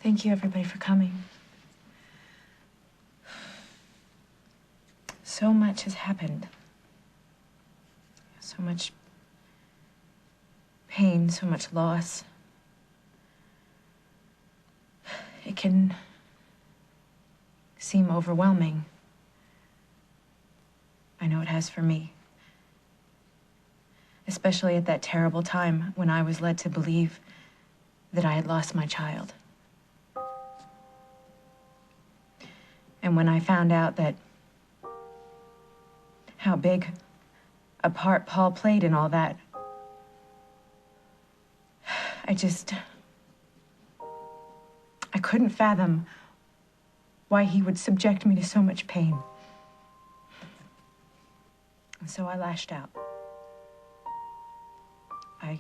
Thank you, everybody, for coming. So much has happened. So much pain, so much loss. It can seem overwhelming. I know it has for me. Especially at that terrible time when I was led to believe that I had lost my child. And when I found out that how big a part Paul played in all that, I couldn't fathom why he would subject me to so much pain. And so I lashed out. I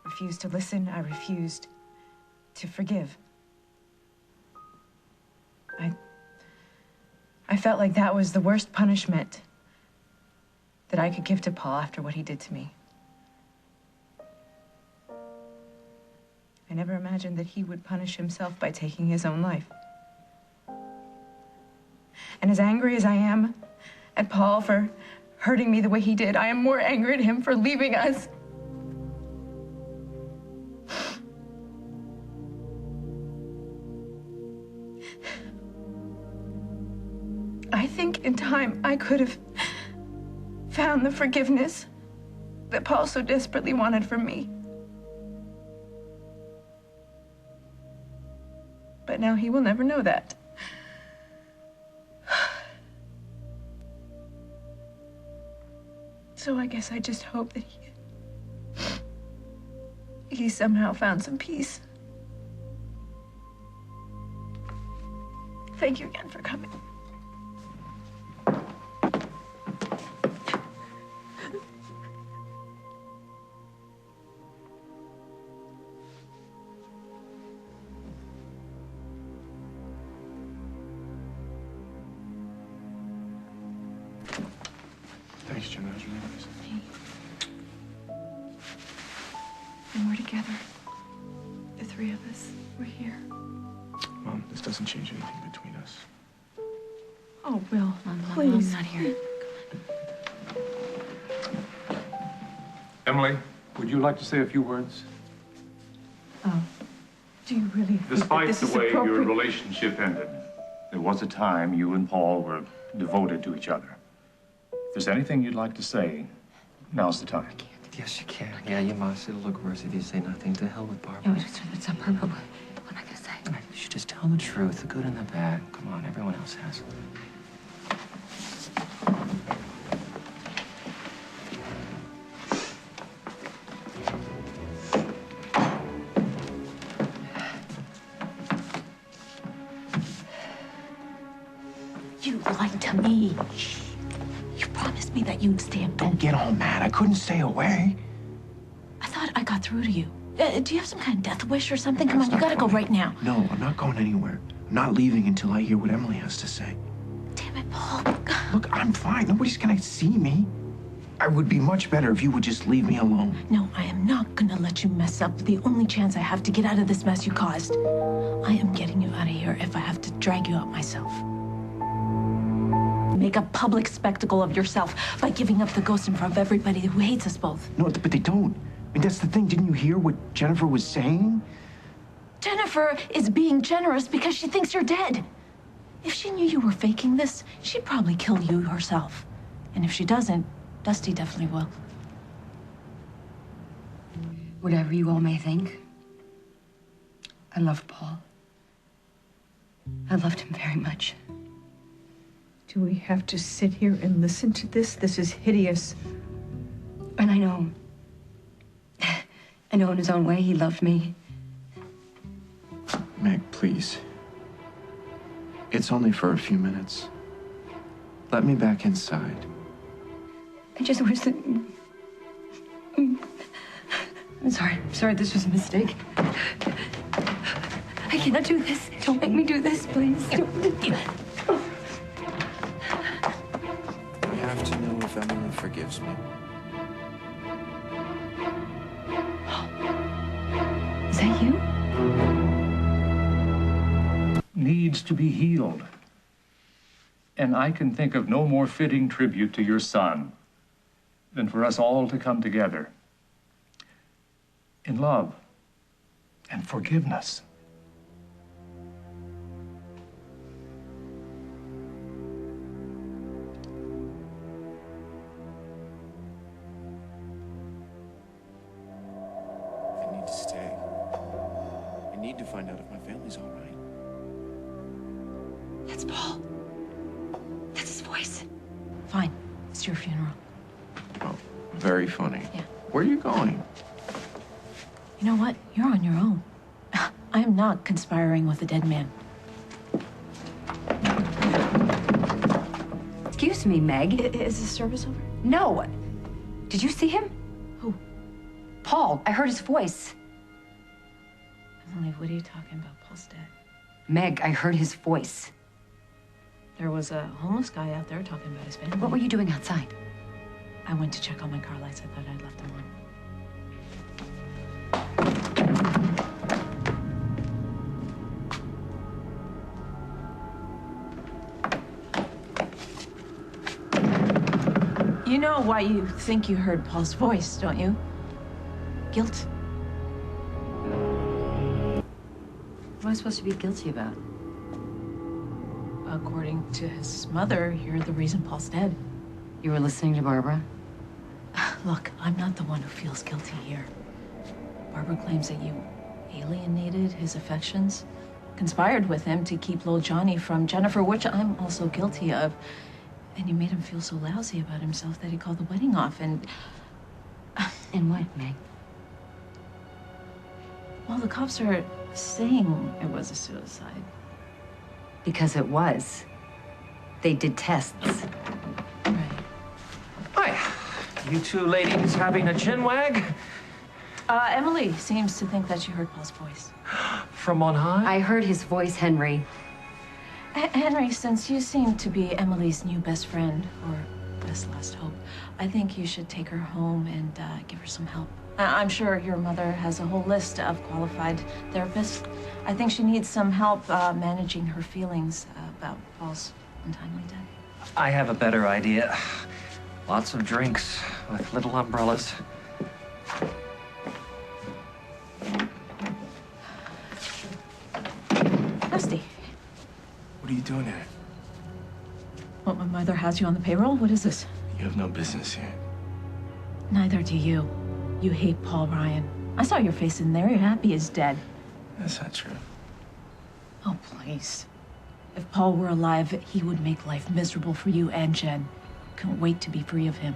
refused to listen. I refused to forgive. I felt like that was the worst punishment that I could give to Paul after what he did to me. I never imagined that he would punish himself by taking his own life. And as angry as I am at Paul for hurting me the way he did, I am more angry at him for leaving us. I think in time I could have found the forgiveness that Paul so desperately wanted from me. But now he will never know that. So I guess I just hope that he somehow found some peace. Thank you again for coming. Thanks, Jenna. That was really nice. And we're together. The three of us. We're here. Mom, this doesn't change anything between us. Oh, Will, Please. I'm not here. Emily, would you like to say a few words? Oh, do you really think Despite that this the is way appropriate? your relationship ended, there was a time you and Paul were devoted to each other. If there's anything you'd like to say, now's the time. Yes, you can. Yeah, you must. It'll look worse if you say nothing. To hell with Barbara. No, it's on purpose. What am I gonna say? You should just tell the truth, the good and the bad. Come on, everyone else has. You lied to me. You promised me that you'd stay in bed. Don't get all mad. I couldn't stay away. I thought I got through to you. Do you have some kind of death wish or something? Come on, you gotta go right now. No, I'm not going anywhere. I'm not leaving until I hear what Emily has to say. Damn it, Paul. Look, I'm fine. Nobody's gonna see me. I would be much better if you would just leave me alone. No, I am not gonna let you mess up the only chance I have to get out of this mess you caused. I am getting you out of here if I have to drag you out myself. Make a public spectacle of yourself by giving up the ghost in front of everybody who hates us both. No, but they don't. I mean, that's the thing. Didn't you hear what Jennifer was saying? Jennifer is being generous because she thinks you're dead. If she knew you were faking this, she'd probably kill you herself. And if she doesn't, Dusty definitely will. Whatever you all may think, I love Paul. I loved him very much. Do we have to sit here and listen to this? This is hideous. And I know in his own way, he loved me. Meg, please. It's only for a few minutes. Let me back inside. I just wish that... I'm sorry, this was a mistake. I cannot do this. Don't make me do this, please. We have to know if Emily forgives me. Is that you? to be healed. And I can think of no more fitting tribute to your son than for us all to come together in love and forgiveness. I need to stay. I need to find out if my family's all right. That's Paul. That's his voice. Fine. It's your funeral. Oh, very funny. Yeah. Where are you going? You know what? You're on your own. I am not conspiring with a dead man. Excuse me, Meg. Is the service over? No. Did you see him? Who? Paul. I heard his voice. Emily, what are you talking about? Paul's dead. Meg, I heard his voice. There was a homeless guy out there talking about his family. What were you doing outside? I went to check on my car lights. I thought I'd left them on. You know why you think you heard Paul's voice, don't you? Guilt. What am I supposed to be guilty about? According to his mother, you're the reason Paul's dead. You were listening to Barbara? Look, I'm not the one who feels guilty here. Barbara claims that you alienated his affections, conspired with him to keep little Johnny from Jennifer, which I'm also guilty of. And you made him feel so lousy about himself that he called the wedding off and... And what, Meg? Well, the cops are saying it was a suicide. Because it was. They did tests. Right. Hi. You two ladies having a chin wag? Emily seems to think that she heard Paul's voice. From on high? I heard his voice, Henry. Henry, since you seem to be Emily's new best friend, or best last hope, I think you should take her home and give her some help. I'm sure your mother has a whole list of qualified therapists. I think she needs some help managing her feelings about Paul's untimely death. I have a better idea. Lots of drinks with little umbrellas. Dusty, What are you doing here? what, my mother has you on the payroll? What is this? You have no business here. Neither do you. You hate Paul Ryan. I saw your face in there. You're happy he's dead. That's not true. Oh, please. If Paul were alive, he would make life miserable for you and Jen. Couldn't wait to be free of him.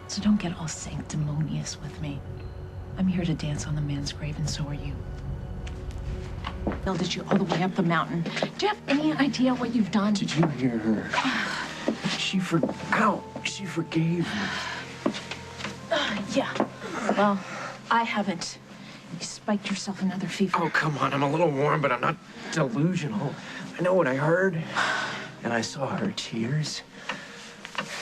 So don't get all sanctimonious with me. I'm here to dance on the man's grave, and so are you. Builded you all the way up the mountain. Do you have any idea what you've done? Did you hear her? She forgave me. Yeah. Well, I haven't. You spiked yourself another fever. Oh, come on. I'm a little warm, but I'm not delusional. I know what I heard. And I saw her tears.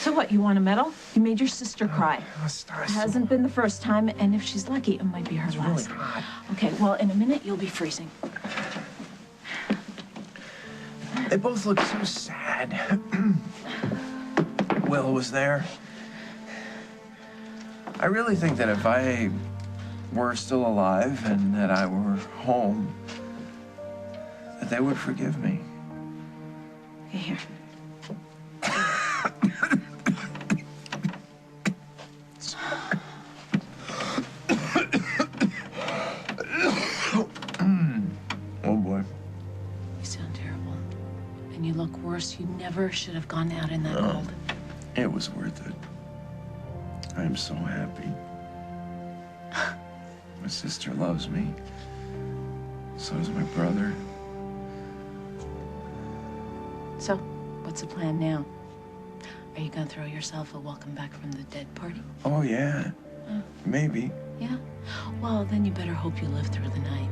So what, you want a medal? You made your sister cry. It Hasn't been the first time, and if she's lucky, it might be her really last. hot. Okay, well, in a minute, you'll be freezing. They both looked so sad. Will was there. I really think that if I were still alive and that I were home, that they would forgive me. Here. Oh, boy. You sound terrible. And you look worse. You never should have gone out in that cold. It was worth it. I am so happy. My sister loves me. So does my brother. So, what's the plan now? Are you gonna throw yourself a welcome back from the dead party? Oh, yeah. Maybe. Yeah? Well, then you better hope you live through the night.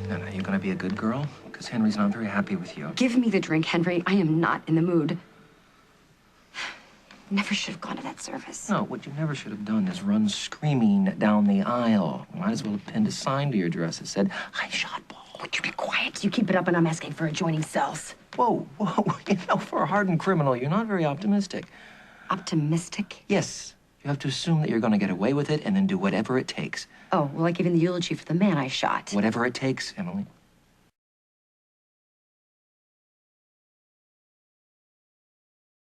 No, you're gonna be a good girl? Because Henry's not very happy with you. Give me the drink, Henry. I am not in the mood. Never should have gone to that service. No, what you never should have done is run screaming down the aisle. Might as well have pinned a sign to your dress that said, "I shot Paul." Would you be quiet? You keep it up and I'm asking for adjoining cells. Whoa, whoa. You know, for a hardened criminal, you're not very optimistic. Optimistic? Yes, you have to assume that you're going to get away with it and then do whatever it takes. Oh, well, like giving the eulogy for the man I shot. Whatever it takes, Emily.